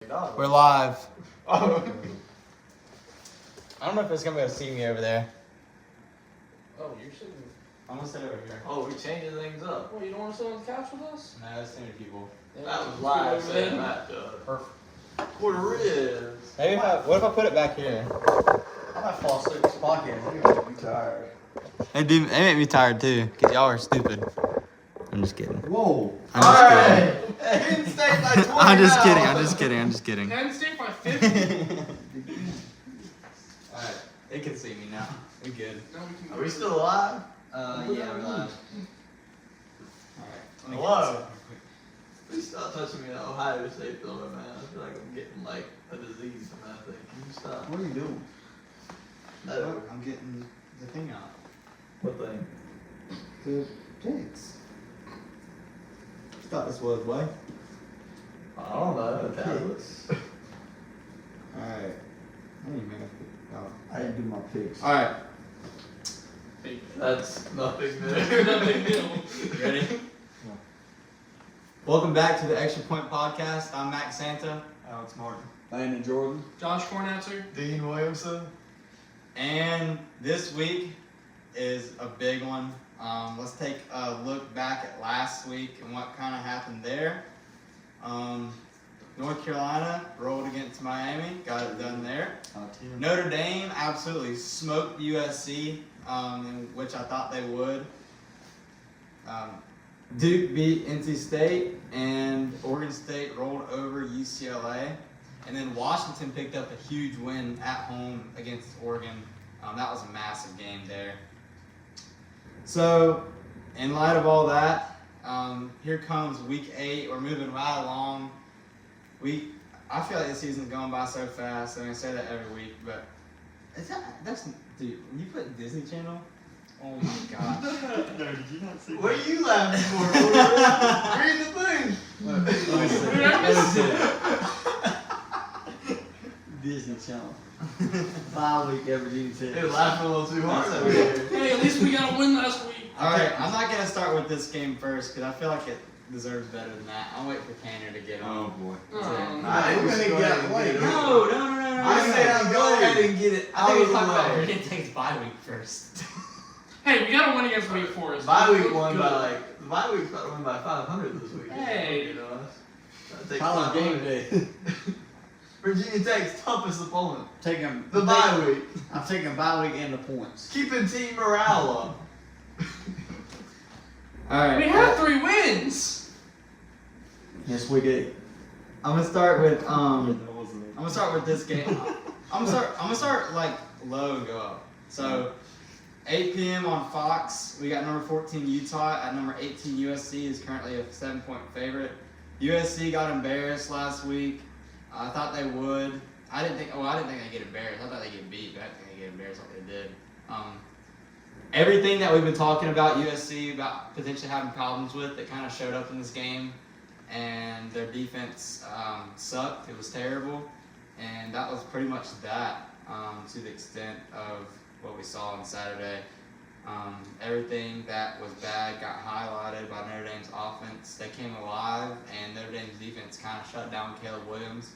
We're live. Oh. I don't know if it's gonna be able to see me over there. Oh, you're sitting. I'm gonna sit over here. Oh, we changing things up. Well, you don't want to sit on the couch with us? No, there's too many people. That was live saying that, Perfect. Quarter ribs. Maybe what if I put it back here? I might fall asleep this podcast. You're gonna be tired. They make me tired too, cause y'all are stupid. I'm just kidding. Whoa. I'm just kidding. Penn State by 20 I'm just now. kidding. I'm just kidding. I'm just kidding. Penn State by 50. Alright, they can see me now. We good. No, we can Are we still alive? Yeah, we're live. Alright. Hello? Please stop touching me in that Ohio State building, man. I feel like I'm getting like a disease from that thing. Can you stop? What are you doing? No. I'm getting the thing out. What thing? The pigs. Thought this was way. I don't know. Tablets. Alright. I didn't even make I didn't do my pigs. Alright. That's nothing new. Nothing new. You ready? Welcome back to the Extra Point Podcast. I'm Max Santa. Alex Martin. Landon Jordan. Josh Cornatzer. Dean Williamson. And this week is a big one. Let's take a look back at last week and what kind of happened there. North Carolina rolled against Miami, got it done there. Notre Dame absolutely smoked USC, which I thought they would. Duke beat NC State, and Oregon State rolled over UCLA. And then Washington picked up a huge win at home against Oregon. That was a massive game there. So, in light of all that, here comes week 8. We're moving right along. I feel like this season's going by so fast. I say that every week, but dude, when you put Disney Channel, oh my gosh. No, did you not see What are you laughing for? Read the thing. Disney Channel. 5 week ever Disney They're Channel. laughing a little too hard over here. Hey, at least we got a win last week. Alright, I'm not going to start with this game first because I feel like it deserves better than that. I'll wait for Tanner to get on. boy. Oh, I We're gonna get away. No. I said I'll go ahead and get it I out think of we talked the about way. it didn't take bye week first. Hey, we got a win against Wake Forest. Bye week won Good. by like the bye week's about to win by 500 this week. Hey. You know, take College game 500. day. Virginia Tech's toughest opponent. Taking The bye week. I'm taking bye week and the points. Keeping team morale up. Alright. We have 3 wins. Yes, week 8. I'm gonna start with this game. I'm gonna start like low and go up. So 8 p.m. on Fox, we got number 14 Utah at number 18 USC is currently a 7-point favorite. USC got embarrassed last week. I thought they would. I didn't think they'd get embarrassed. I thought they'd get beat, but I didn't think they'd get embarrassed like they did. Everything that we've been talking about USC about potentially having problems with, it kind of showed up in this game. And their defense sucked. It was terrible, and that was pretty much that to the extent of what we saw on Saturday. Everything that was bad got highlighted by Notre Dame's offense. They came alive, and Notre Dame's defense kind of shut down Caleb Williams.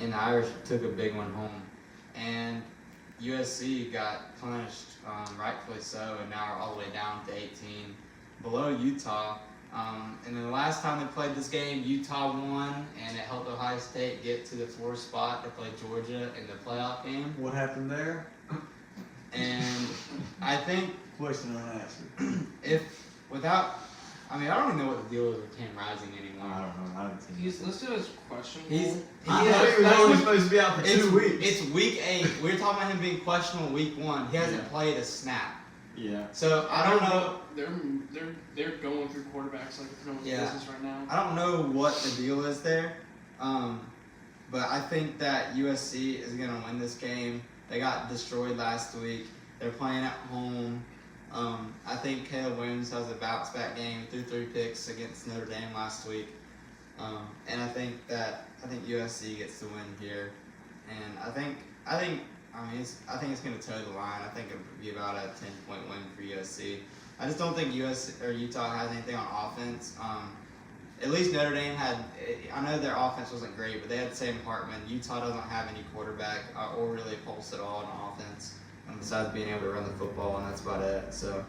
And the Irish took a big one home. And USC got punished, rightfully so, and now are all the way down to 18, below Utah. And then the last time they played this game, Utah won, and it helped Ohio State get to the 4th spot to play Georgia in the playoff game. What happened there? And I think Question unanswered. I don't even know what the deal is with Cam Rising anymore. I don't know. I haven't seen He's listed as questionable. I thought he was only supposed to be out for 2 weeks. It's week 8. We were talking about him being questionable week 1. He hasn't played a snap. Yeah. So I don't know. They're going through quarterbacks like it's no one's business right now. I don't know what the deal is there, but I think that USC is going to win this game. They got destroyed last week. They're playing at home. I think Caleb Williams has a bounce back game. Threw 3 picks against Notre Dame last week, and I think USC gets the win here. And I think it's going to toe the line. I think it would be about a 10-point win for USC. I just don't think Utah has anything on offense. at least Notre Dame had. I know their offense wasn't great, but they had Sam Hartman. Utah doesn't have any quarterback or really pulse at all on offense, besides being able to run the football, and that's about it. So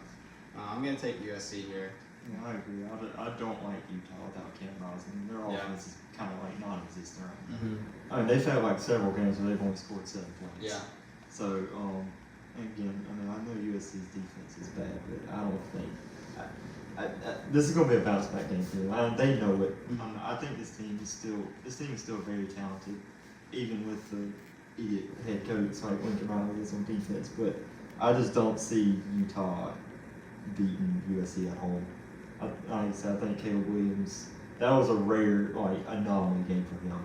I'm gonna take USC here. Yeah, I agree. I don't like Utah without Cam Rising. Their Yeah. offense is kind of like non-existent right now. Mm-hmm. I mean, they've had like several games where they've only scored 7 points. Yeah. So, again, I mean, I know USC's defense is bad, but I don't think this is going to be a bounce back game for them. They know it. I think this team is still very talented, even with the idiot head coach like Lincoln Riley is on defense. But I just don't see Utah beating USC at home. Like I said, I think Caleb Williams. That was a rare, anomaly game for him.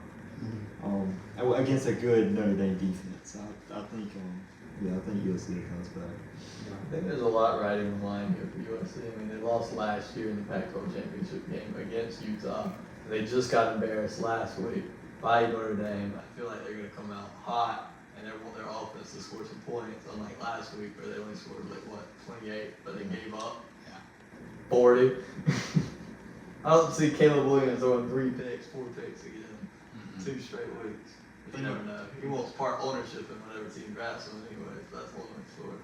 Against a good Notre Dame defense. I think USC comes back. I think there's a lot riding on the line here for USC. I mean, they lost last year in the Pac-12 championship game against Utah. They just got embarrassed last week by Notre Dame. I feel like they're going to come out hot, and they want their offense to score some points, unlike last week where they only scored 28, but they gave up. 40. I don't see Caleb Williams throwing 4 picks again, 2 straight weeks. You never know. He wants part ownership in whatever team drafts him anyway. So that's one story.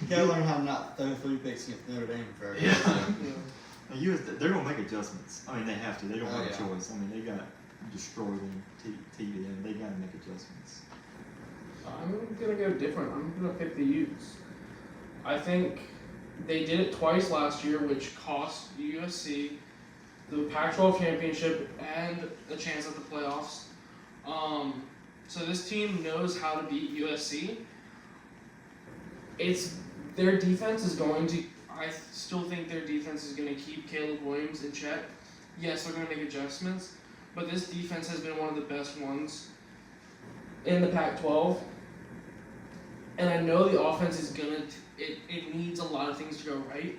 You gotta learn how to not throw 3 picks against Notre Dame forever. Yeah. They're going to make adjustments. I mean, they have to. They don't have a yeah. choice. I mean, they got destroyed in TV, and they got to make adjustments. I'm gonna go different. I'm gonna pick the Utes. I think they did it twice last year, which cost USC the Pac-12 championship and a chance at the playoffs. So this team knows how to beat USC. Their defense is going to. I still think their defense is going to keep Caleb Williams in check. Yes, they're going to make adjustments, but this defense has been one of the best ones in the Pac-12. And I know the offense is gonna. It needs a lot of things to go right.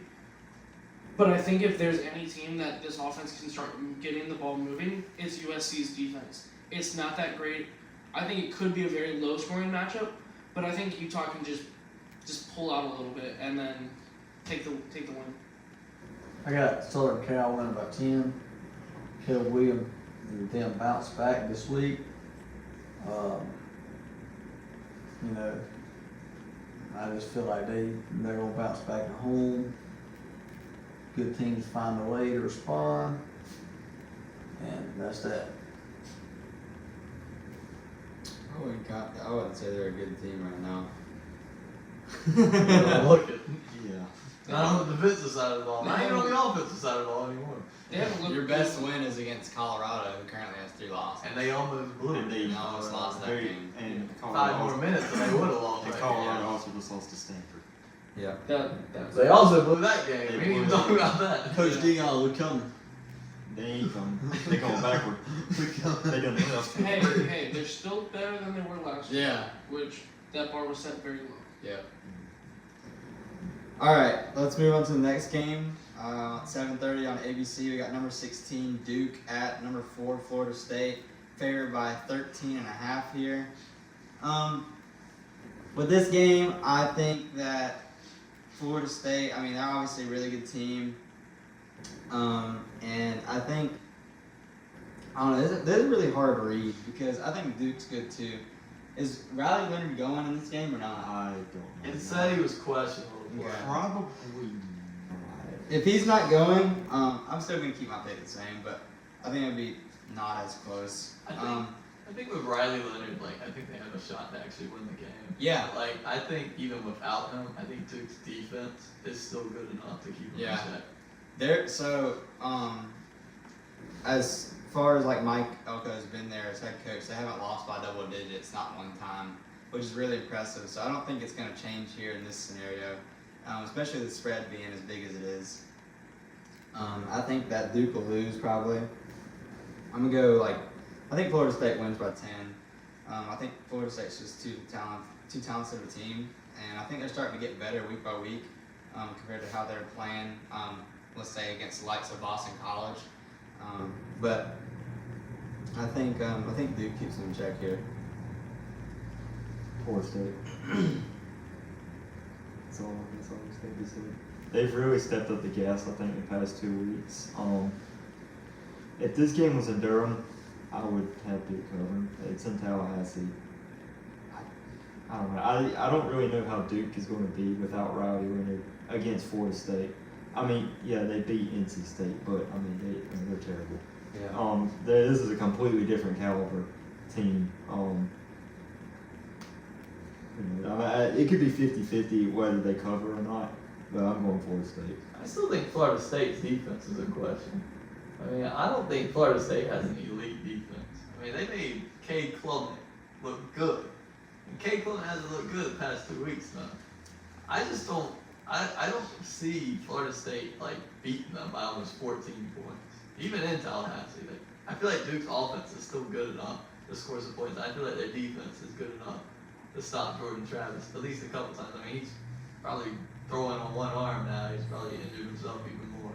But I think if there's any team that this offense can start getting the ball moving, it's USC's defense. It's not that great. I think it could be a very low-scoring matchup, but I think Utah can just pull out a little bit and then take the win. I got Southern Cal winning by 10. Caleb Williams, them bounce back this week. I just feel like they're gonna bounce back at home. Good teams find a way to respond, and that's that. I wouldn't say they're a good team right now. Look at. Yeah. Not on the defensive side of the ball. Not even on the offensive side of the ball anymore. They haven't looked Your best win is against Colorado, who currently has 3 losses. And they almost blew it. And they almost lost that game. And 5 more minutes and they would have lost And that Colorado game. also just lost to Stanford. Yeah. That's They also blew that game. They We didn't even blew talk it. about that. Coach Dion, we're coming. They ain't coming. They going backward. They done enough. hey, they're still better than they were last year. Yeah. Which that bar was set very low. Yeah. All right, let's move on to the next game. 7:30 on ABC. We got number 16 Duke at number 4 Florida State. Favored by 13.5 here. With this game, I think that Florida State. I mean, they're obviously a really good team. And I think I don't know. This is really hard to read because I think Duke's good too. Is Riley Leonard going in this game or not? I don't know. It said he was questionable. Okay. Probably not. If he's not going, I'm still gonna keep my pick the same, but I think it'd be not as close. I think with Riley Leonard, I think they have a shot to actually win the game. Yeah. I think even without him, I think Duke's defense is still good enough to keep him Yeah. in check. As far as Mike Elko has been there as head coach, they haven't lost by double digits, not one time, which is really impressive. So I don't think it's gonna change here in this scenario, especially the spread being as big as it is. I think that Duke will lose probably. I'm gonna go I think Florida State wins by 10. I think Florida State's just too talented of a team, and I think they're starting to get better week by week compared to how they're playing. Let's say against the likes of Boston College, but I think Duke keeps them in check here. Florida State. That's all that's going to be said. They've really stepped up the gas, I think, the past 2 weeks. If this game was in Durham, I would have Duke covering. It's in Tallahassee. I don't know. I don't really know how Duke is going to be without Riley Leonard against Florida State. I mean, yeah, they beat NC State, but I mean they're terrible. Yeah. This is a completely different caliber team. It could be 50-50 whether they cover or not, but I'm going Florida State. I still think Florida State's defense is in question. I mean, I don't think Florida State has an elite defense. I mean, they made Cade Klubnik look good. And Cade Klubnik hasn't looked good the past 2 weeks now. I just don't, I don't see Florida State, like, beating them by almost 14 points. Even in Tallahassee. Like, I feel like Duke's offense is still good enough to score some points. I feel like their defense is good enough to stop Jordan Travis at least a couple times. I mean, he's probably throwing on one arm now. He's probably injured himself even more.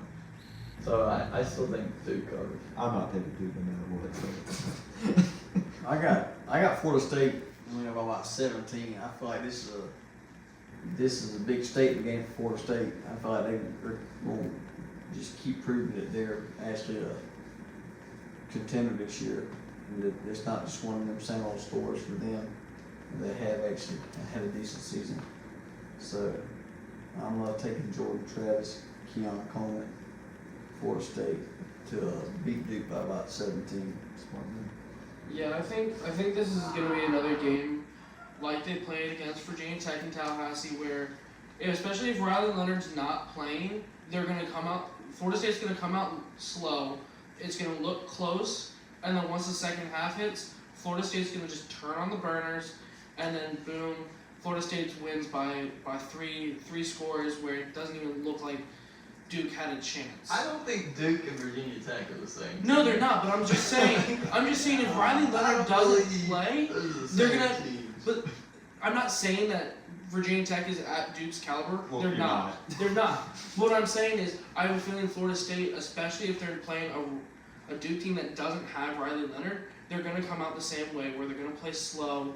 So I still think Duke covers. I'm not picking Duke no matter what. So. I got Florida State winning by about 17. I feel like this is a big statement game for Florida State. I feel like they're going to just keep proving that they're actually a contender this year. And that it's not just one of them same old stories for them. They have actually had a decent season. So I'm taking Jordan Travis, Keon Coleman, Florida State to beat Duke by about 17. Yeah, I think this is going to be another game like they played against Virginia Tech and Tallahassee, where especially if Riley Leonard's not playing, they're going to come out. Florida State's going to come out slow. It's going to look close, and then once the second half hits, Florida State's going to just turn on the burners, and then boom, Florida State wins by three scores where it doesn't even look like Duke had a chance. I don't think Duke and Virginia Tech are the same. No, they're not. But I'm just saying. If Riley Leonard doesn't play, they're gonna. But I'm not saying that Virginia Tech is at Duke's caliber. Well, They're you're not. They're not. What I'm saying is, I have a feeling Florida State, especially if they're playing a Duke team that doesn't have Riley Leonard, they're gonna come out the same way, where they're gonna play slow,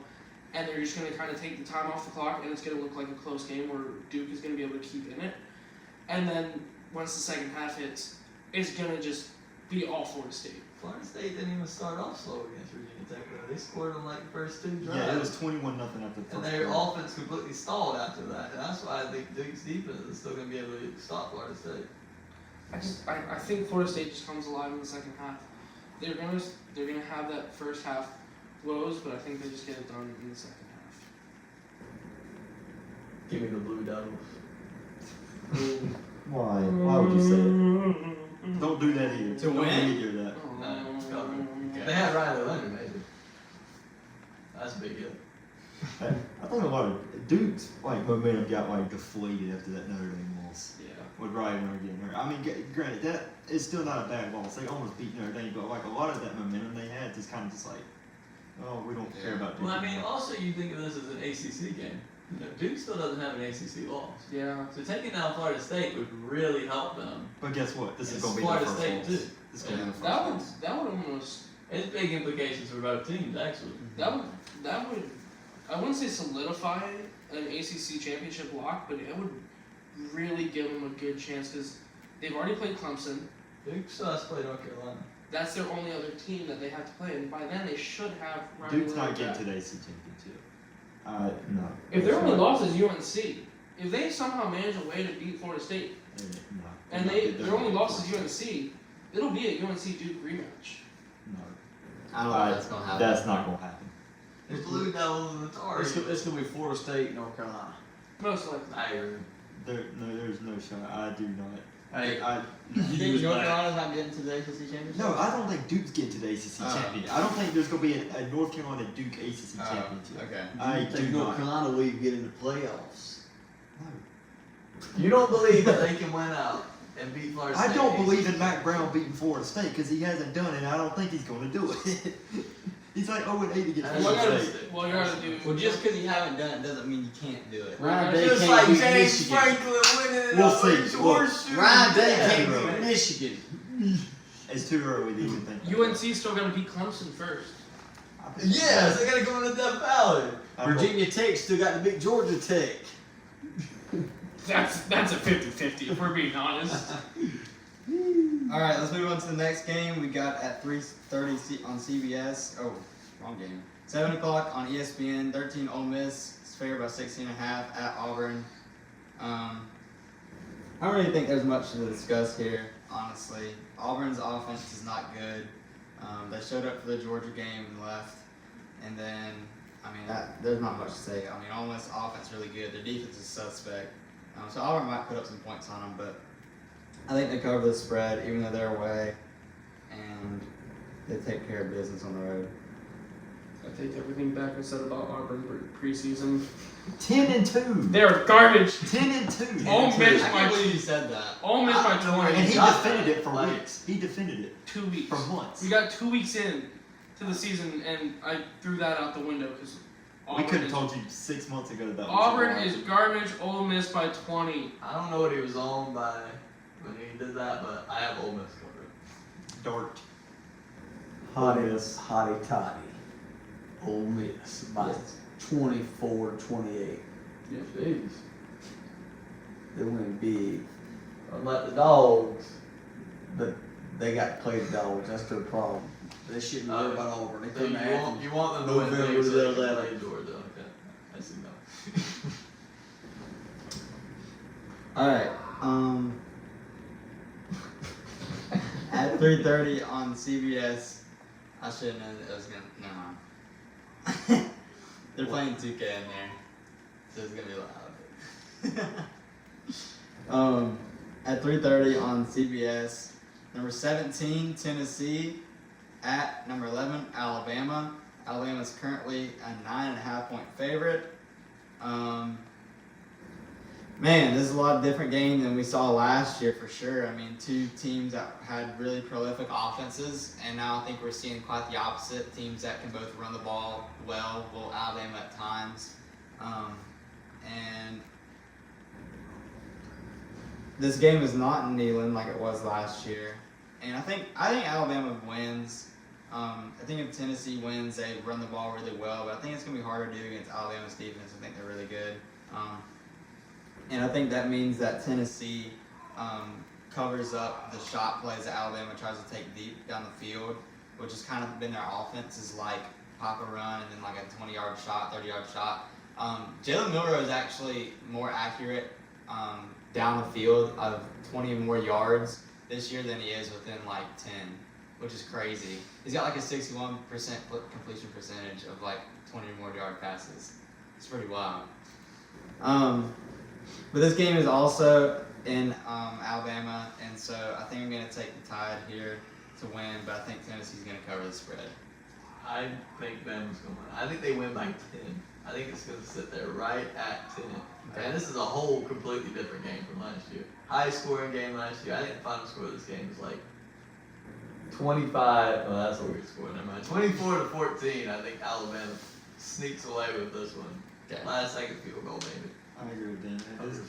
and they're just gonna kind of take the time off the clock, and it's gonna look like a close game where Duke is gonna be able to keep in it, and then once the second half hits, it's gonna just be all Florida State. Florida State didn't even start off slow against Virginia Tech, though. They scored on like the first 2 drives. Yeah, it was 21-0 after the first. And their offense completely stalled after that. And that's why I think Duke's defense is still going to be able to stop Florida State. I think Florida State just comes alive in the second half. They're gonna have that first half woes, but I think they just get it done in the second half. Give me the Blue Devils. Why? Why would you say it? Don't do that here. To Don't win? let me hear that. No, it's covered. They had Riley Leonard, maybe. That's a big deal. I think a lot of Duke's momentum got deflated after that Notre Dame loss. Yeah. With Riley Leonard getting hurt. I mean, granted, that is still not a bad loss. They almost beat Notre Dame, but a lot of that momentum they had just kind of oh, we don't care about Duke. Well, I mean, also you think of this as an ACC game. You know, Duke still doesn't have an ACC loss. Yeah. So taking down Florida State would really help them. But guess what? This is It's going to be Florida the first State, loss. too. This is going to be the first That loss. would almost It's big implications for both teams, actually. that would I wouldn't say solidify an ACC championship lock, but it would really give them a good chance because they've already played Clemson. Duke still has to play North Carolina. That's their only other team that they have to play, and by then they should have. Riley Duke's not Leonard getting back. to the ACC championship. No. If their only loss is UNC, if they somehow manage a way to beat Florida State, No. and their only loss is UNC, it'll be a UNC Duke rematch. No. I don't know if that's gonna happen. That's not going to happen. The Blue Devils and the Tar Heels. It's gonna be Florida State, North Carolina. Most likely. I agree. There's no shot. I do not. Hey, You think North Carolina's not getting to the ACC championship? No, I don't think Duke's getting to the ACC Oh. championship. I don't think there's going to be a North Carolina Duke ACC Oh, championship. okay. I you do think North not. Carolina will even get into playoffs? No. You don't believe that they can win out and beat Florida State? I don't believe in Mac Brown beating Florida State because he hasn't done it, and I don't think he's going to do it. He's like 0-8 against Well, Florida you State. Well, you gotta do. Well, just because you haven't done it doesn't mean you can't do it. Ryan It's Day Just can't like beat James Michigan. Franklin winning it We'll on see. Orange Look, Horseshoe. Ryan Day Yeah, can't bro. beat Michigan. It's too early to even think. about UNC's still gonna beat Clemson first. it. Yes, they gotta go into Death Valley. Virginia Tech still got to beat Georgia Tech. That's a 50-50 if we're being honest. All right, let's move on to the next game. We got at 3:30 on CBS. Oh, wrong game. 7 o'clock on ESPN. 13 Ole Miss. It's favored by 16.5 at Auburn. I don't really think there's much to discuss here, honestly. Auburn's offense is not good. They showed up for the Georgia game and left. And then, there's not much to say. Ole Miss offense really good. Their defense is suspect. So Auburn might put up some points on them, but I think they cover the spread, even though they're away. And they take care of business on the road. I take everything back I said about Auburn preseason. 10-2. They're garbage. 10-2. Ole Miss I can't believe you said that. Ole Miss by 20. And he got defended that. it for Like, weeks. He defended it 2 weeks. for months. We got 2 weeks in to the season, and I threw that out the window because We could have told you 6 months ago that Auburn was is garbage. Ole Miss by 20. I don't know what he was on by when he did that, but I have Ole Miss covered. Dart. Hotty toddy. Ole Miss by 24-28. Jeez. They win big, Unlike the Dogs. but they got to play the Dogs. That's their problem. They shouldn't worry about Auburn. They couldn't have You want them to win November big so they the can 11th. play Georgia. Okay. I see now. All right. At 3:30 on CBS. I should have known that it was gonna. Never mind. They're playing 2K in there, so it's gonna be loud. At 3:30 on CBS. Number 17 Tennessee at number 11 Alabama. Alabama is currently a 9.5-point favorite. Man, this is a lot different game than we saw last year for sure. Two teams that had really prolific offenses, and now I think we're seeing quite the opposite. Teams that can both run the ball well, Alabama at times. And this game is not in Neyland like it was last year. And I think Alabama wins. I think if Tennessee wins, they run the ball really well, but I think it's going to be harder to do against Alabama's defense. I think they're really good. And I think that means that Tennessee covers up the shot plays that Alabama tries to take deep down the field, which has kind of been their offense, is like pop a run and then like a 20-yard shot, 30-yard shot. Jalen Milroe is actually more accurate down the field of 20 more yards this year than he is within like 10, which is crazy. He's got like a 61% completion percentage of like 20 more yard passes. It's pretty wild. But this game is also in Alabama, and so I think I'm going to take the Tide here to win, but I think Tennessee's going to cover the spread. I think Bama's going to win. I think they win by 10. I think it's going to sit there right at 10. Okay. And this is a whole completely different game from last year. High scoring game last year. I think the final score of this game is like 25. Oh, that's a weird score. Never mind. 24-14. I think Alabama sneaks away with this one. Okay. Last second field goal, maybe. I agree with Dan.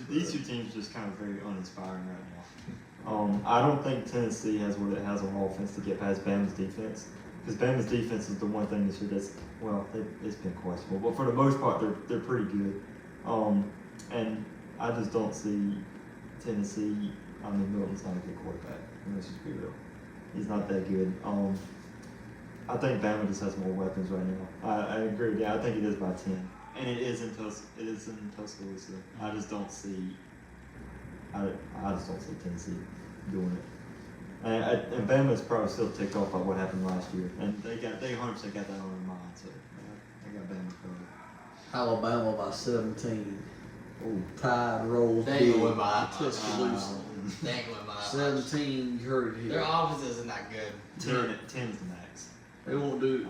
These two teams are just kind of very uninspiring right now. I don't think Tennessee has what it has on offense to get past Bama's defense. Because Bama's defense is the one thing this year that's, it's been questionable. But for the most part, they're pretty good. And I just don't see Tennessee. Milton's not a good quarterback. Let's just be real. He's not that good. I think Bama just has more weapons right now. I agree with you. I think it is by 10. And it is in Tuscaloosa. I just don't see Tennessee doing it. And Bama's probably still ticked off by what happened last year. And they 100% got that on their mind. So they got Bama covered. Alabama by 17. Tide rolls They big. ain't gonna win by that much. Tuscaloosa. They ain't gonna win by that much. 17, you heard it here. Their offense isn't that good. 10's the max. They won't do.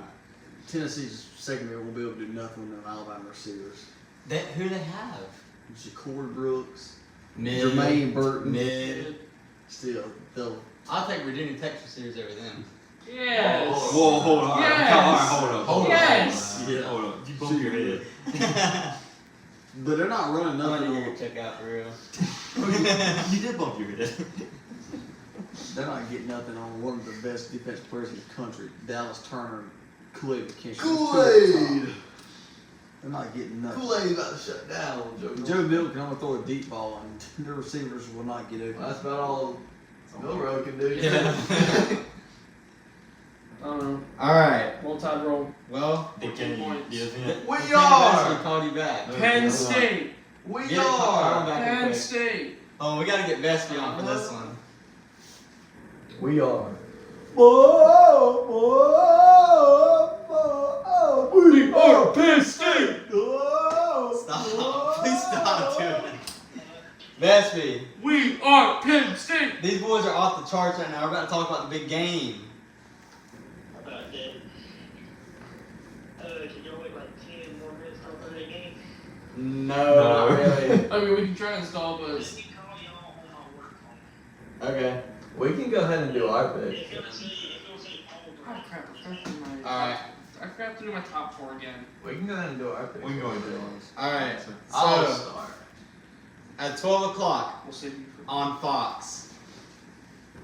Tennessee's secondary won't be able to do nothing with them Alabama receivers. Who do they have? Ja'Cory Brooks, Mid. Jermaine Burton. Mid. Still, they'll. I'll take Virginia Tech receivers over them. Yes. Whoa, hold on. Yes. All right, hold up. Yes. Yeah. Hold up. You bumped your head. But they're not running I'm nothing. gonna check out for real. You did bump your head. They're not getting nothing on one of the best defensive players in the country, Dallas Turner, Kool-Aid McKinstry. Kool-Aid! They're not getting nothing. Kool-Aid about to shut down, Joe. Joe Milton can only throw a deep ball, and their receivers will not get open. Well, that's about all Milrow can do it. Yeah. I don't know. All right. Roll Tide roll. Well, Dick 14 Kennedy, points. the event. We we are. called you back. Penn State. We Get it, call are. back in Penn quick. State. Oh, we gotta get Vespi on for this one. We are. We are Penn State. Stop. Please stop doing it. Vespi, We are Penn State. these boys are off the charts right now. We're about to talk about the big game. About that. Can y'all wait like 10 more minutes till the game? No, No. not really. I mean, we can try and install, but Let me call y'all on my work phone. Okay. We can go ahead and do our pick. It's gonna say Paul oh Brown. crap! I forgot to do my. Alright. I forgot to do my top 4 again. We can go ahead and do our pick. We can go and do ours. All right. I'll So start. at 12 o'clock We'll save you for. on Fox,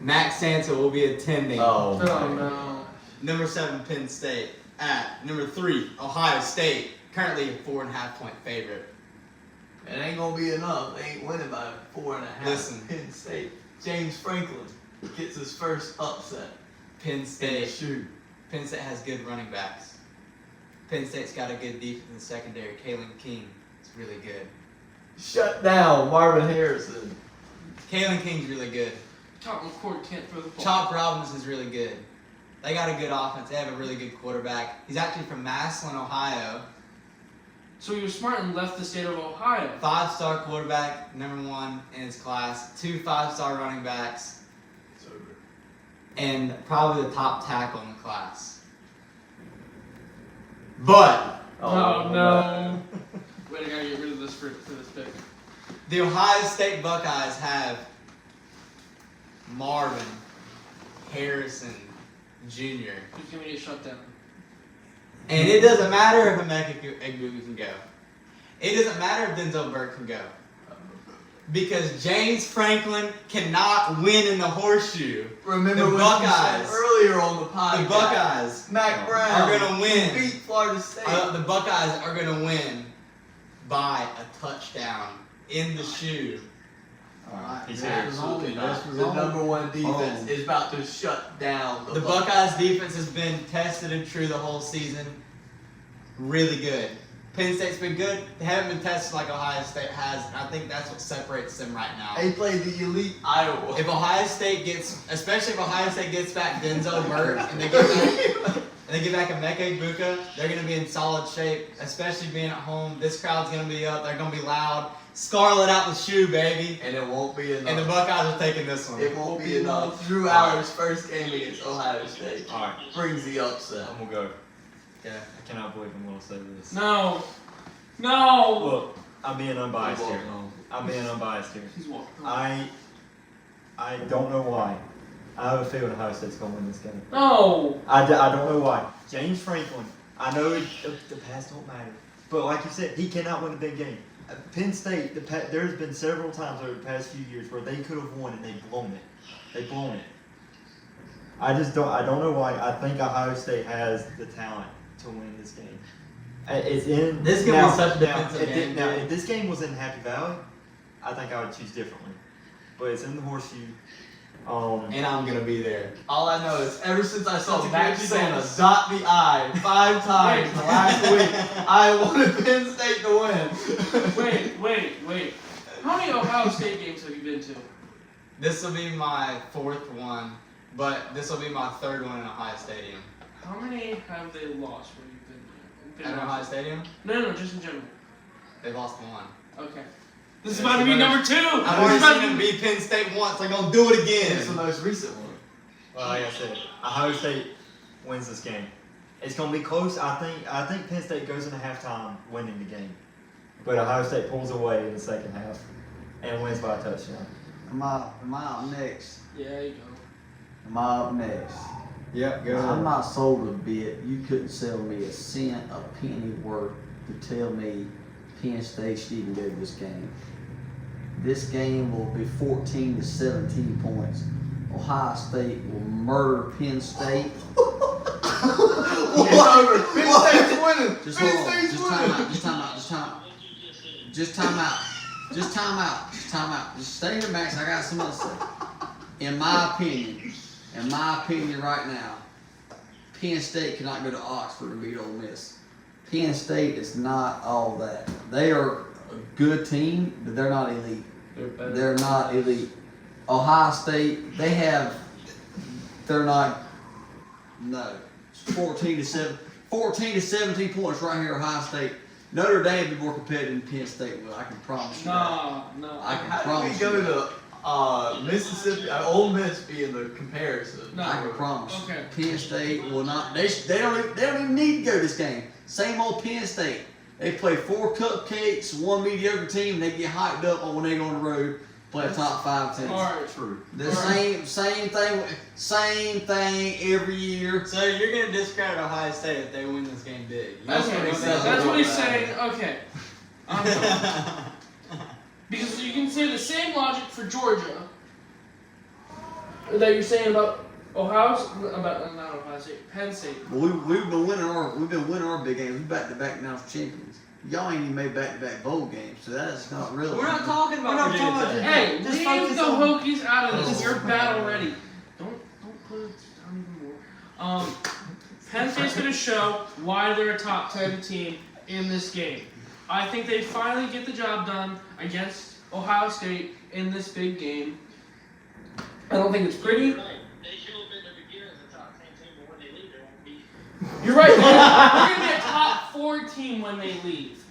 Max Santa will be attending. Oh, Oh, my no. gosh. Number 7 Penn State at number 3 Ohio State, currently a 4.5 point favorite. It ain't gonna be enough. They ain't winning by 4.5. Listen. Penn State. James Franklin gets his first upset. Penn In the State. shoe. Penn State has good running backs. Penn State's got a good defense in the secondary. Kalen King is really good. Shut down Marvin Harrison. Kalen King's really good. Top McCord can't throw the ball. Chop Robinson's really good. They got a good offense. They have a really good quarterback. He's actually from Massillon, Ohio. So he was smart and left the state of Ohio. 5-star quarterback, number 1 in his class. 2 5-star running backs, It's over. and probably the top tackle in the class. But Oh, no. Wait, I gotta get rid of this for this pick. the Ohio State Buckeyes have Marvin Harrison Jr. Who's gonna get shut down? And it doesn't matter if Emeka Egbuka can go. It doesn't matter if Denzel Burke can go. Because James Franklin cannot win in the horseshoe. Remember The what Buckeyes. you said earlier on the podcast. The Buckeyes Mac Brown are going to win. beat Florida State. The Buckeyes are going to win by a touchdown in the shoe. Alright, He's this here. was on, this was The on. number 1 defense Oh. is about to shut down The Buckeyes defense has been tested and true the whole season. Really good. Penn State's been good. They haven't been tested like Ohio State has, and I think that's what separates them right now. They played the elite Iowa. If Ohio State gets, especially if Ohio State gets back Denzel Burke and they get back Emeka Egbuka, they're going to be in solid shape, especially being at home. This crowd's going to be up. They're going to be loud. Scarlet out the shoe, baby. And it won't be enough. And the Buckeyes are taking this one. It won't be enough. Drew Allen's first game against Ohio State Alright, brings the upset. I'm gonna go. Okay. I cannot believe I'm gonna say this. No. No. Look, I'm being unbiased He's here. walking home. I'm being unbiased here. He's walking. I don't know why. I have a feeling Ohio State's gonna win this game. No. I don't know why. James Franklin. I know the past don't matter, but like you said, he cannot win a big game. Penn State. There's been several times over the past few years where they could have won and they've blown it. They've blown it. I don't know why. I think Ohio State has the talent to win this game. It's in This is gonna be such a defensive game. Now, if this game was in Happy Valley, I think I would choose differently. But it's in the horseshoe. And I'm going to be there. All I know is ever since I saw That's a Max good Santa defense. dot the I 5 times the last week, I wanted Penn State to win. Wait. How many Ohio State games have you been to? This will be my 4th one, but this will be my 3rd one in Ohio Stadium. How many have they lost where you've been? At Ohio Stadium, No, just in general. they lost 1. Okay. This is about to be number 2. I've already seen them beat Penn State once. They're going to do it It's the again. most recent one. Well, like I said, Ohio State wins this game. It's gonna be close. I think Penn State goes into halftime winning the game, but Ohio State pulls away in the second half and wins by a touchdown. Am I up next? Yeah, there you go. Am I up next? Yep, I'm not sold a bit. You couldn't sell me a cent, a penny worth to tell me Penn State should even go to this game. This game will be 14 to 17 points. Ohio State will murder Penn State. It's over. Penn State's winning. Just Penn hold on. State's Just winning. time out. Just time out. Just stay here, Max. I got something to say. in my opinion right now, Penn State cannot go to Oxford and beat Ole Miss. Penn State is not all that. They are a good team, but they're not elite. They're not elite. Ohio State, they're not. No, 14 to 17 points right here. Ohio State. Notre Dame will be more competitive than Penn State will. I can promise you that. No. I can How promise do we you go that. to Mississippi, Ole Miss being the comparison? No. I can promise. Okay. Penn State will not. They don't even need to go this game. Same old Penn State. They play 4 cupcakes, 1 mediocre team. And they get hyped up on when they go on the road, play a top 5 team. All right. True. The same thing every year. So you're gonna discredit Ohio State if they win this game big. You That's don't what think he's they'll saying. That's do what he's that. saying. Okay. I'm done. Because you can say the same logic for Georgia that you're saying about not Ohio State, Penn State. But we've been winning our big games. We back to back now champions. Y'all ain't even made back to back bowl games, so that's not really. We're not talking about We're not Virginia talking Tech. about- Hey, Just leave focus the on- Hokies out of this. Oh, You're bad man. already. Don't put it down even more. Penn State's gonna show why they're a top 10 team in this game. I think they finally get the job done against Ohio State in this big game. I don't think it's pretty. Right. They show up in the beginning as a top 10 team, but when they leave, they won't be. You're right. They're gonna be a top 4 team when they leave.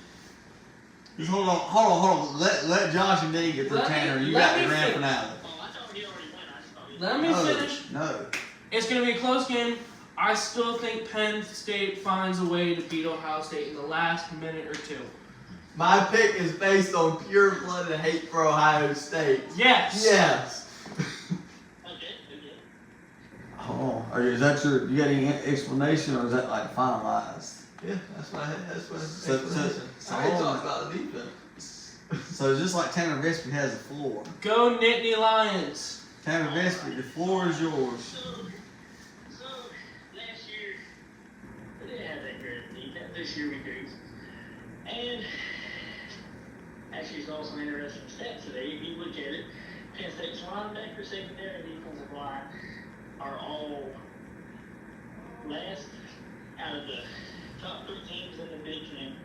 Just hold on. Let Josh and Dean get their Let me- Tanner. You let got me the grand finish. finale. Oh, I thought he already went. I just thought he Let me finish. No. It's going to be a close game. I still think Penn State finds a way to beat Ohio State in the last minute or two. My pick is based on pure blooded hate for Ohio State. Yes. Yes. Okay. Hold on. You got any explanation, or is that like finalized? Yeah, that's what So- explanation. so I already hold on. talked about the defense. So just like Tanner Vespi has the floor. Go Nittany Lions. Tanner Vespi, the floor is yours. So last year, we didn't have that great defense. This year we do. And actually, it's also an interesting stat today. If you look at it, Penn State's linebacker, secondary, and defensive line are all last out of the top 3 teams in the Big Ten.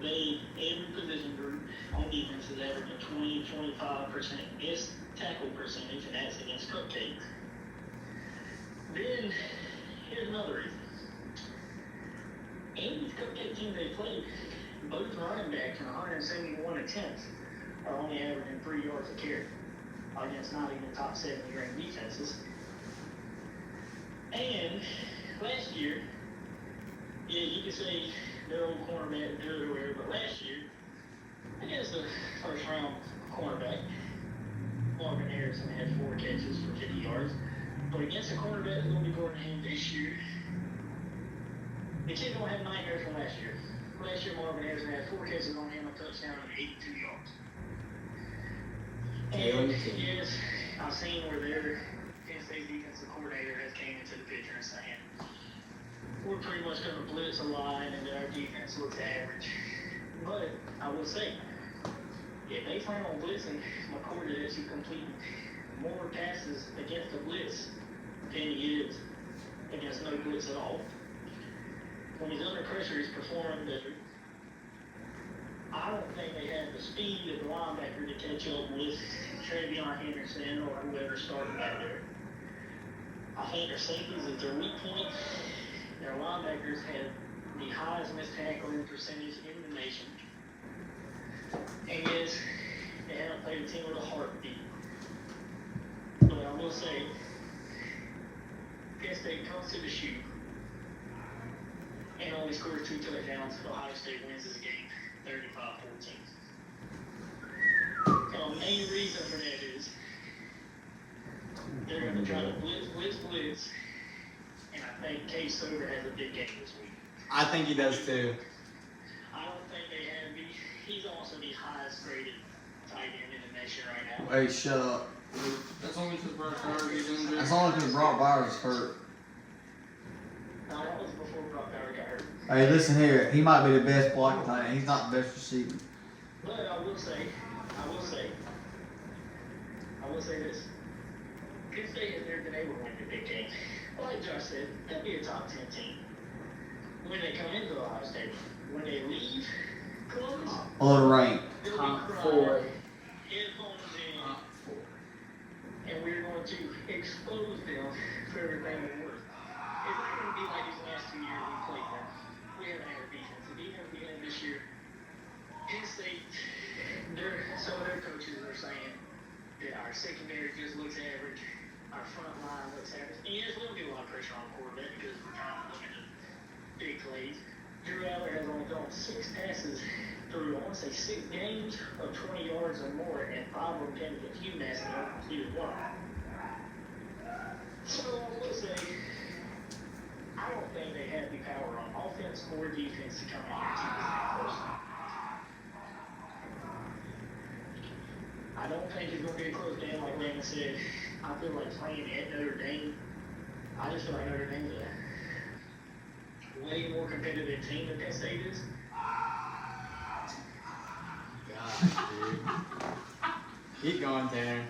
Every position group on defense is averaging 20-25% missed tackle percentage, and that's against cupcakes. Then, here's another reason. Any of these cupcake teams they played, both running backs in 171 attempts are only averaging 3 yards a carry against not even top 70 ranked defenses. And last year, yeah, you could say their old cornerback good or whatever, but last year, against the first round cornerback, Marvin Harrison had 4 catches for 50 yards. But against the cornerback that's going to be going to him this year, the kid don't have nightmares from last year. Last year, Marvin Harrison had 4 catches on him, a touchdown, and 82 yards. And yes, I've seen where their Penn State defensive coordinator has came into the picture and saying, we're pretty much going to blitz a line and our defense looks average. But I will say, if they plan on blitzing, McCord is actually completing more passes against the blitz than he is against no blitz at all. When he's under pressure, he's performing better. I don't think they have the speed of the linebacker to catch up with Travion Henderson or whoever started back there. I think their safeties is their weak point. Their linebackers have the highest missed tackling percentage in the nation. And yes, they haven't played a team with a heartbeat. But I will say, Penn State comes to the shoot and only scores 2 touchdowns. Ohio State wins this game 35-14. The main reason for that is they're going to try to blitz. And I think Case Sober has a big game this week. I think he does too. I don't think they have he's also the highest graded tight end in the nation right now. Hey, shut up. That's only because Brock Purdy's injured. That's only because Brock Bowers is hurt. No, that was before Brock Bowers got hurt. Hey, listen here. He might be the best blocking tight end. He's not the best receiver. But I will say this. Penn State has never been able to win the Big Ten. Like Josh said, they'll be a top 10 team. When they come into Ohio State, when they leave Columbus, Unranked. they'll Top be 4. crying, headphones in, Top 4. and we're going to expose them for everything they're worth. It's not going to be like these last 2 years we played them. We haven't had a defense. And even at the beginning of this year, Penn State, some of their coaches are saying that our secondary just looks average, our front line looks average. And yes, we'll get a lot of pressure on the quarterback because we're trying to look at the big plays. Drew Aller has only thrown 6 passes through, I want to say, 6 games of 20 yards or more, and 5 of them came against UMass and they completed 1. So I will say, I don't think they have the power on offense or defense to come out and keep this thing close. I don't think it's going to be a close game like Landon said. I feel like playing at Notre Dame, I just feel like Notre Dame's a way more competitive team than Penn State is. God, dude. Keep going, Tanner.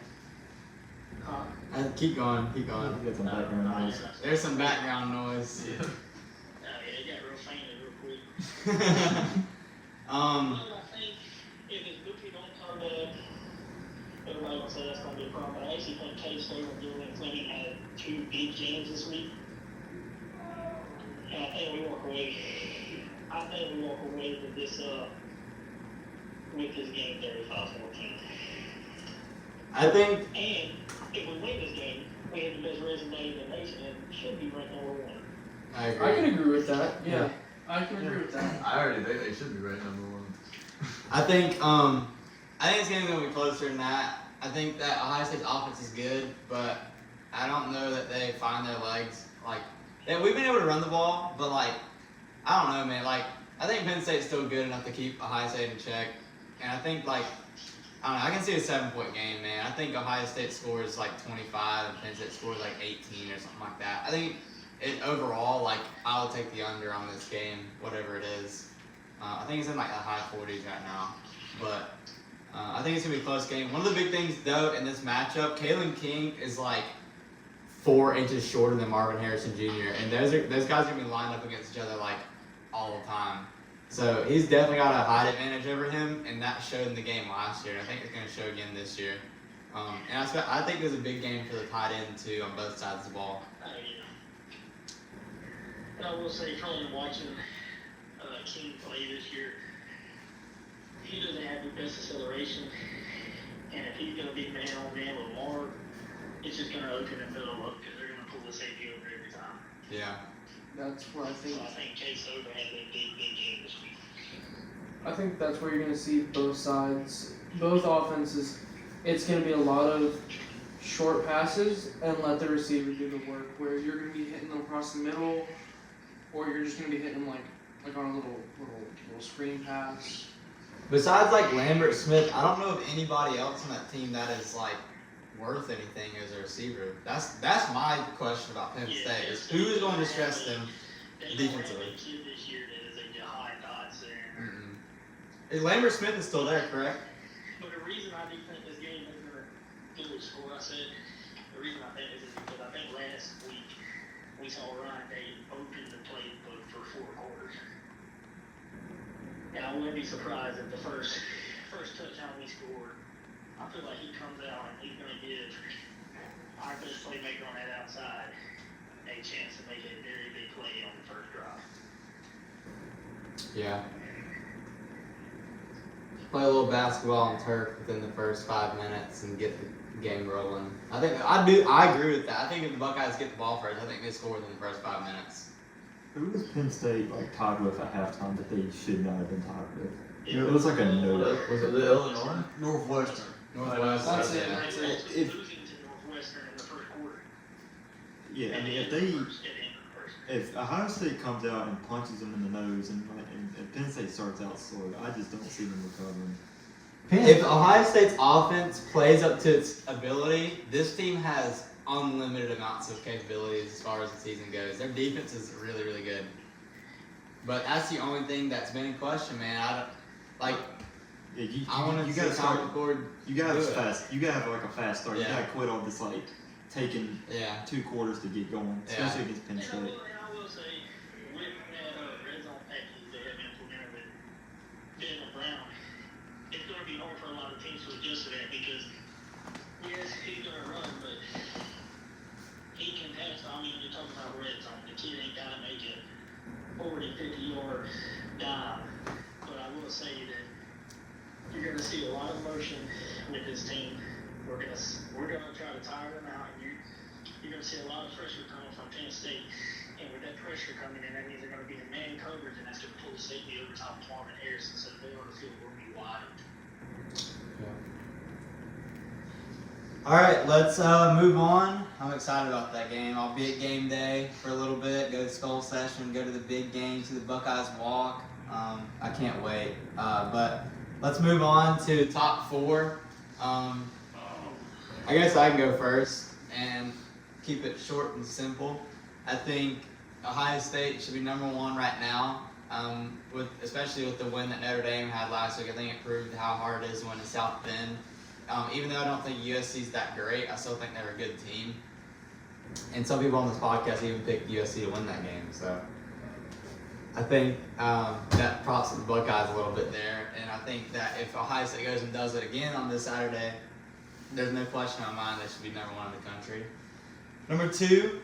Keep going. You get some background noise. There's some background noise. Yeah. It got real fainted real quick. um, Well, I think if his Buki don't come back, everybody will say that's going to be a problem. But I actually think K-State and Julian Fleming had 2 big games this week. And I think we walk away with this game 35-14. I think And if we win this game, we have the best resume in the nation and should be ranked number 1. I agree. I can agree with that. Yeah, I can agree with that. I already think they should be ranked number 1. I think this game's gonna be closer than that. I think that Ohio State's offense is good, but I don't know that they find their legs. We've been able to run the ball, but I don't know, man. I think Penn State's still good enough to keep Ohio State in check, and I think I don't know. I can see a 7-point game, man. I think Ohio State scores 25 and Penn State scores 18 or something like that. I think overall, I'll take the under on this game, whatever it is. I think it's in the high 40s right now, but I think it's gonna be a close game. One of the big things though in this matchup, Kalen King is 4 inches shorter than Marvin Harrison Jr. and those guys are gonna be lined up against each other all the time. So he's definitely got a height advantage over him, and that showed in the game last year. I think it's gonna show again this year. And I think there's a big game for the tight end too on both sides of the ball. And I will say, from watching King play this year, he doesn't have the best acceleration, and if he's going to be man-on-man with Marv, it's just going to open the middle up because they're going to pull the safety over every time. Yeah. That's where I think. So I think Case Over has a big game this week. I think that's where you're going to see both sides, both offenses. It's going to be a lot of short passes and let the receiver do the work. Where you're going to be hitting them across the middle, or you're just going to be hitting them like on a little screen pass. Besides Lambert Smith, I don't know of anybody else on that team that is worth anything as a receiver. That's my question about Penn State is who is going to stress them defensively. They don't have a kid this year that is a Jahan Dotson. Lambert Smith is still there, correct? But the reason I do think this game is going to do the score, I said, the reason I think this is because I think last week we saw Ryan Day open the playbook for 4 quarters. And I wouldn't be surprised if the first touchdown we scored, I feel like he comes out and he's going to give our best playmaker on that outside a chance to make a very big play on the first drive. Yeah. Play a little basketball on turf within the first 5 minutes and get the game rolling. I agree with that. I think if the Buckeyes get the ball first, I think they score within the first 5 minutes. Who was Penn State tied with at halftime that they should not have been tied with? It was like a no. Was it Illinois? Northwestern. Northwestern. That's it. Yeah. That's They it. were losing to Northwestern in the first quarter. Yeah, I mean, if Ohio State comes out and punches them in the nose and Penn State starts out slow, I just don't see them recovering. If Ohio State's offense plays up to its ability, this team has unlimited amounts of capabilities as far as the season goes. Their defense is really, really good. But that's the only thing that's been in question, man. I want to you see gotta Common start. Cord You gotta have do it. fast. You gotta have a fast start. Yeah. You gotta quit all this taking Yeah. 2 quarters to get going, Yeah. especially against Penn And State. I will say, with that red zone package they have implemented with Daniel Brown, it's going to be hard for a lot of teams to adjust to that because, yes, he's going to run, but he can pass. I mean, you're talking about red zone. The kid ain't got to make a 40, 50-yard dive. But I will say that you're going to see a lot of motion with this team. We're gonna try to tire them out. You're going to see a lot of pressure coming from Penn State. And with that pressure coming in, that means they're going to be in man coverage, and that's going to pull safety over top of Marvin Harrison. So they on the field will be wide. All right, let's move on. I'm excited about that game. I'll be at game day for a little bit. Go to Skull Session. Go to the big game. See the Buckeyes walk. I can't wait. But let's move on to top 4. I guess I can go first and keep it short and simple. I think Ohio State should be number 1 right now. Especially with the win that Notre Dame had last week. I think it proved how hard it is to win in South Bend. Even though I don't think USC's that great, I still think they're a good team. And some people on this podcast even picked USC to win that game. So I think that props to the Buckeyes a little bit there. And I think that if Ohio State goes and does it again on this Saturday, there's no question in my mind they should be number 1 in the country. Number 2,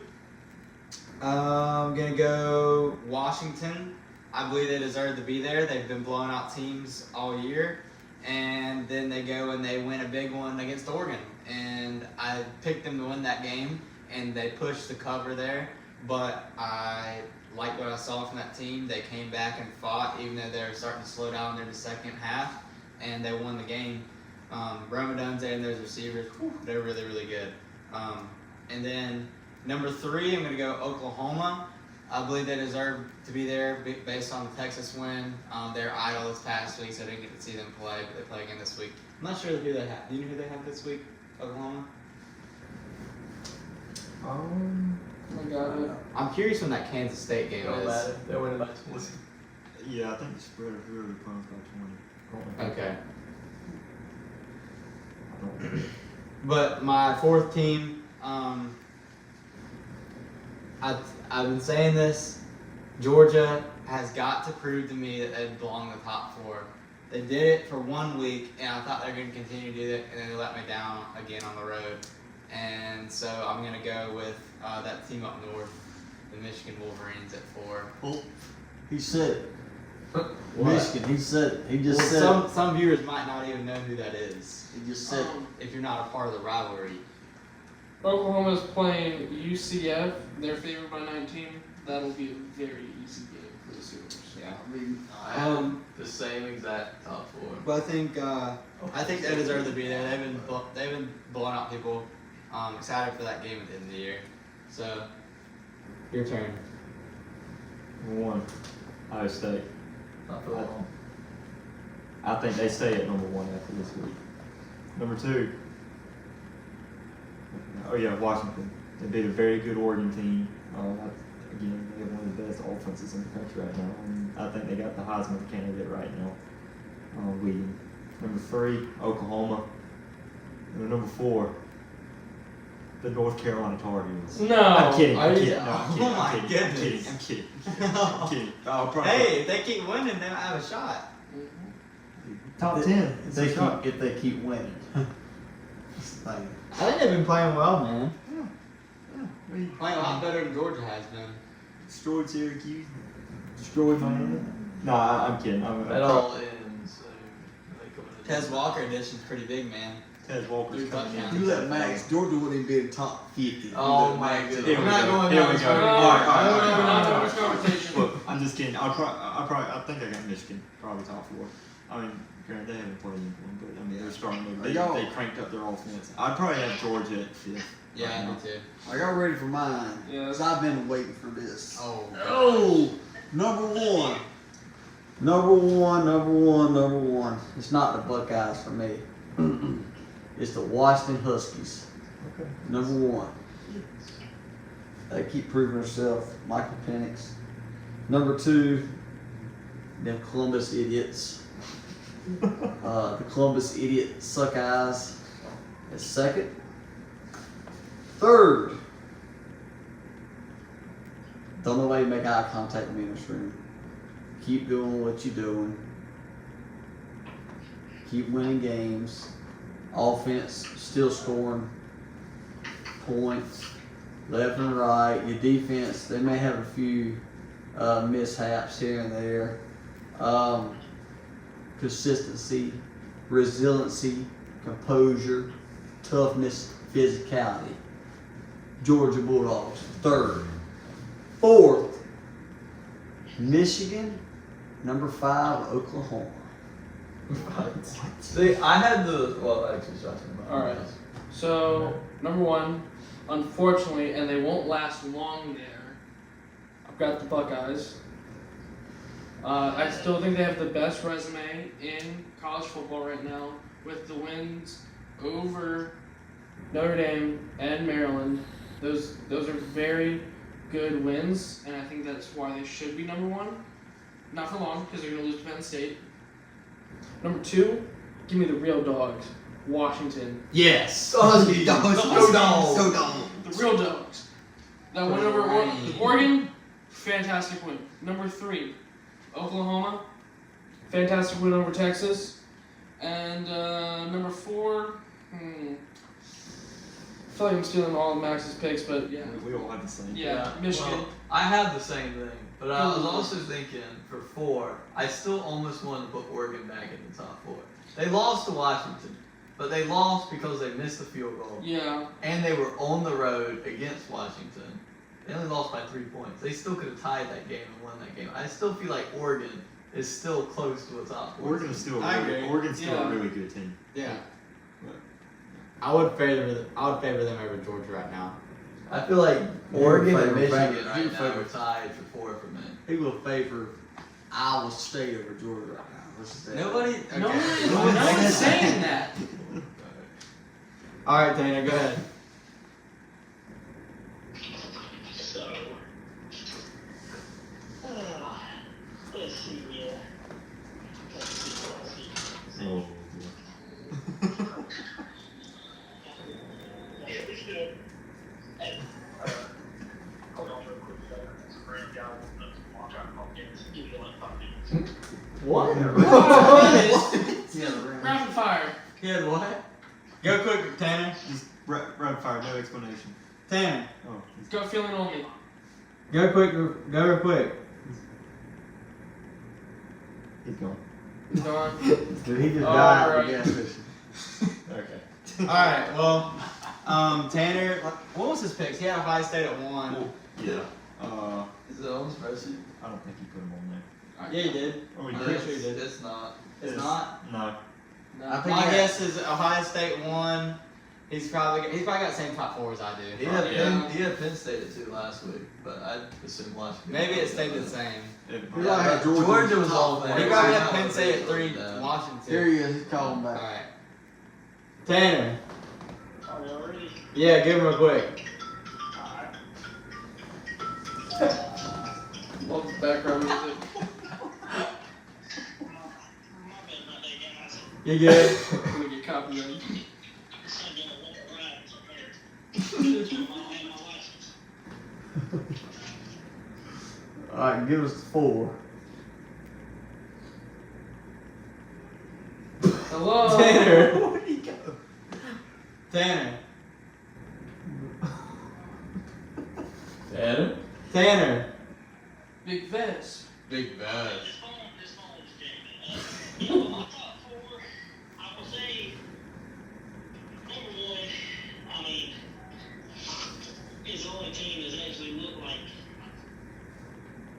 I'm going to go Washington. I believe they deserve to be there. They've been blowing out teams all year. And then they go and they win a big one against Oregon. And I picked them to win that game, and they pushed the cover there. But I like what I saw from that team. They came back and fought, even though they were starting to slow down in the second half, and they won the game. Rome Odunze and those receivers, they're really, really good. And then number 3, I'm going to go Oklahoma. I believe they deserve to be there based on the Texas win. They're idle this past week, so I didn't get to see them play, but they play again this week. I'm not sure who they have. Do you know who they have this week, Oklahoma? I got it. I'm curious when that Kansas State game Don't is. matter. They're winning by 20. Yeah, I think the spread of whoever comes by 20. Okay. I don't know. But my 4th team, I've been saying this, Georgia has got to prove to me that they belong in the top 4. They did it for 1 week, and I thought they were going to continue to do it, and then they let me down again on the road. And so I'm going to go with that team up north, the Michigan Wolverines at 4. Well, he said it. What? Michigan. He said it. He just said Some viewers might not even know who that is it. He just said it. if you're not a part of the rivalry. Oklahoma's playing UCF. They're favored by 19. That'll be a very easy game for the Sooners. Yeah. I mean, I have the same exact top 4. But I think they deserve to be there. They've been blowing out people. Excited for that game at the end of the year. So, your turn. Number 1, Ohio State. Not for long. I think they stay at number 1 after this week. Number 2, Washington. They beat a very good Oregon team. Again, they have one of the best offenses in the country right now. And I think they got the Heisman candidate right now leading. Number 3, Oklahoma. And number 4, the North Carolina Tar Heels. No. I'm kidding. Are I'm you- kidding. No, I'm kidding. Oh my I'm kidding. goodness. I'm kidding. I'm kidding. I'm kidding. Hey, if they keep winning, they might have a shot. Top 10. If they keep winning. That's the thing. I think they've been playing well, man. We Playing a lot better than Georgia has been. destroyed Syracuse. Destroyed Miami. No, I'm kidding. That all ends soon. They come into Tez Walker edition's pretty big, man. Tez Walker's 3 coming touchdowns. in. You let Max Georgia wouldn't even be in top 50. Oh You let my Max- goodness. We're not going Here down we this go. road. All right, all right, No, all right, no, all right. this conversation. Look, I'm just kidding. I think I got Michigan probably top 4. I mean, granted they haven't played anyone, but I mean they're starting. They cranked up their offense. I'd probably have Georgia at 5th. Yeah, right me now. too. Are y'all ready for mine? Yes. 'Cause I've been waiting for this. Oh. Oh, number 1. Number one. It's not the Buckeyes for me. It's the Washington Huskies. Okay. Number 1. They keep proving themselves. Michael Penix. Number 2, them Columbus idiots. The Columbus idiot suck eyes. At 2nd. Third, don't nobody make eye contact with me in this room. Keep doing what you're doing. Keep winning games. Offense still scoring points left and right. Your defense, they may have a few mishaps here and there. Consistency, resiliency, composure, toughness, physicality. Georgia Bulldogs. Third. Fourth, Michigan. Number 5, Oklahoma. See, I had well, actually, Josh. All right. So number 1, unfortunately, and they won't last long there. I've got the Buckeyes. I still think they have the best resume in college football right now, with the wins over Notre Dame and Maryland. Those are very good wins, and I think that's why they should be number 1. Not for long, because they're going to lose to Penn State. Number 2, give me the real dogs, Washington. Yes. Oh, The real dogs. That win over Oregon, fantastic win. Number 3, Oklahoma, fantastic win over Texas. And number 4, I feel like I'm stealing all of Max's picks, but yeah. We all have the same. Yeah, Michigan. Well, I had the same thing, but I was also thinking for 4, I still almost wanted to put Oregon back in the top 4. They lost to Washington, but they lost because they missed the field goal, Yeah. and they were on the road against Washington. They only lost by 3 points. They still could have tied that game and won that game. I still feel like Oregon is still close to a top 4. Oregon's still I a agree. a really good team. Yeah. I would favor them over Georgia right now. I feel like Oregon and Favor- Michigan favor- right now favor- are tied for 4 for me. He will favor Iowa State over Georgia right now. Let's just say that. No Okay. one's saying that. All right, Dana, go ahead. So, let's see, yeah. Let's see. Oh, Yeah, we should. Hey, hold on real quick. Graham guy wants us to watch our podcast. Give me like 5 minutes. What? Yeah, the Rams. Rapid fire. Yeah, what? Go quick, Tanner. just rapid fire, no explanation. Tanner. Oh, Gut feeling only. Go quick. Go real quick. keep going. Gone. Dude, he just All died at right. the gas station. Okay. All right. Well, Tanner. What was his picks? He had Ohio State at 1. Yeah. Is it on the spreadsheet? I don't think you put them on there. Yeah, he did. Oh, we I'm did. pretty sure he did. It's not. It's not. No. I think My he guess is Ohio State 1. He's probably got the same top 4 as I He do. had, Yeah. Penn, he had Penn State at 2 last week, but I assume Washington. Maybe it stayed the same. It- He probably had Georgia, Georgia was top all four. there. He Yeah. probably had Yeah. Penn State at 3. Yeah. Washington. Here he is. He's calling All back. right. Tanner. Are we already? Yeah, give him real quick. Alright. Love the background music. My bad, guys. You good? I'm gonna get copyrighted. I'm gonna look around somewhere. I don't have my license. All right, give us 4. Hello. Tanner. Where'd he go? Tanner. Tanner? Tanner. Big Vest. Big bad. This phone's jamming. My top 4, I will say, number 1, I mean, is the only team that's actually looked like,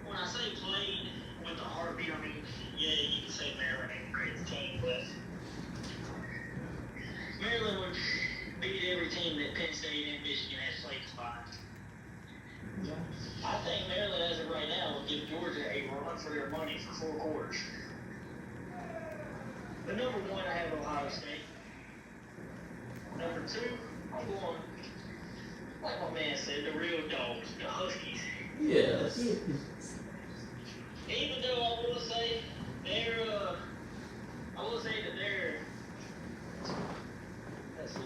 when I say played with the heartbeat, I mean, yeah, you can say Maryland ain't a great team, but Maryland would beat every team that Penn State and Michigan has played spot. I think Maryland, as of right now, will give Georgia a run for their money for 4 quarters. The number 1, I have Ohio State. Number 2, I'm going, like my man said, the real dogs, the Huskies. Yes. Even though I will say that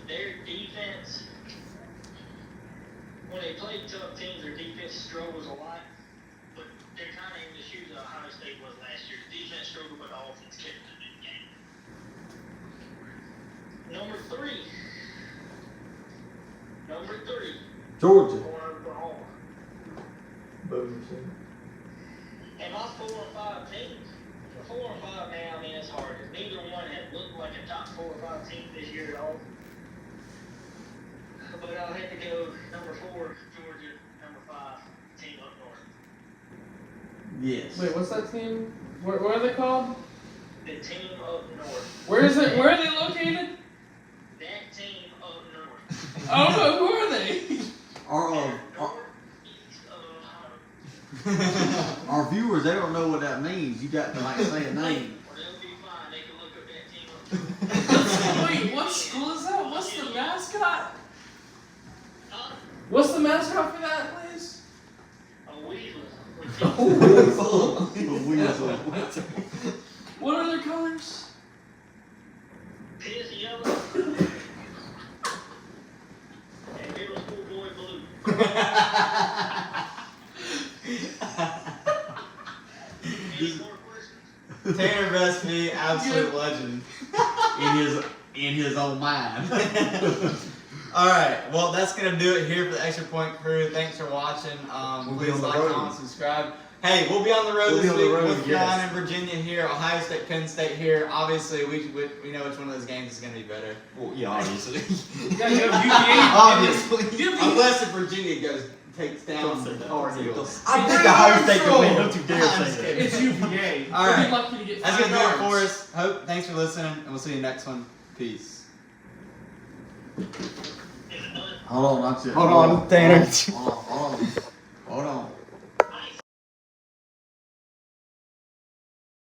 their defense Georgia. or Oklahoma. Boomer Sooner. And my 4 or 5 teams, 4 or 5 now, I mean, it's hard because neither one has looked like a top 4 or 5 team this year at all. But I'll have to go number 4, Georgia, number 5, team up north. Yes. Wait, what's that team? What are they called? The team up north. Where is it? Where are they located? That team up north. Oh no, who are they? Northeast of Ohio. Our viewers, they don't know what that means. You got to like say a name. Well, they'll be fine. They can look up that team up north. Wait, what school is that? What's the mascot? Huh? What's the mascot for that place? A weasel. What are their colors? Piss yellow. And middle school boy blue. Any more questions? Tanner Vespi, absolute legend. In his own mind. All right, well, that's gonna do it here for the Extra Point crew. Thanks for watching. We'll be Please on the like, road. comment, subscribe. Hey, we'll be on the road We'll be this on the week. road, North yes. Carolina and Virginia here, Ohio State, Penn State here. Obviously, we know which one of those games is gonna be better. Well, yeah, obviously. Yeah, you have UVA. Obviously, You have unless if Virginia takes down Don't say that. Tar Heels. I think Ohio State can win. Don't you dare I'm say just that. kidding. It's UVA. All We'll right. be lucky to get That's 5 gonna do it yards. for us. Hope. Thanks for listening, and we'll see you next one. Peace. Hold on, not yet. Hold on, Tanner. Hold on.